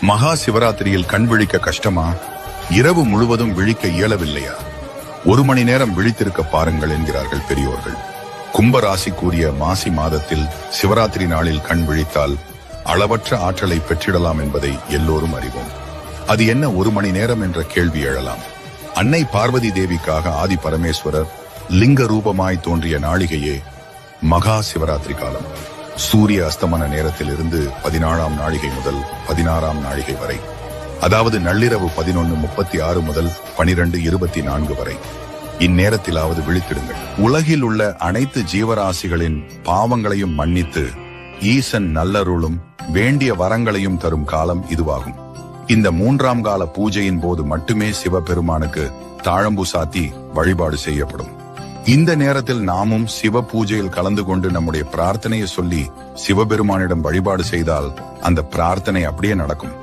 மகா சிவராத்திரியில் கண் விழிக்க கஷ்டமா? இரவு முழுவதும் விழிக்க இயலவில்லையா? 1 மணி நேரம் விழித்திருக்க பாருங்கள் என்கிறார்கள் பெரியோர்கள். கும்பராசி கூறிய மாசி மாதத்தில் சிவராத்திரி நாளில் கண் விழித்தால் அளவற்ற ஆற்றலை பெற்றிடலாம் என்பதை எல்லோரும் அறிவோம். அது என்ன 1 மணி நேரம் என்ற கேள்வி எழலாம். அன்னை பார்வதி தேவிக்காக ஆதி பரமேஸ்வரர் லிங்க ரூபமாய் தோன்றிய நாளிகையே மகா சிவராத்திரி காலம். சூரிய அஸ்தமன நேரத்தில் இருந்து 14ஆம் நாழிகை முதல் 16ஆம் நாழிகை வரை, அதாவது நள்ளிரவு 11:36 முதல் 12:24 வரை இந்நேரத்திலாவது விழித்திடுங்கள். உலகில் உள்ள அனைத்து ஜீவராசிகளின் பாவங்களையும் மன்னித்து ஈசன் நல்லருளும் வேண்டிய வரங்களையும் தரும் காலம் இதுவாகும். இந்த 3ஆம் கால பூஜையின் போது மட்டுமே சிவபெருமானுக்கு தாழம்பு சாத்தி வழிபாடு செய்யப்படும். இந்த நேரத்தில் நாமும் சிவ பூஜையில் கலந்து கொண்டு நம்முடைய பிரார்த்தனையை சொல்லி சிவபெருமானிடம் வழிபாடு செய்தால் அந்த பிரார்த்தனை அப்படியே நடக்கும்.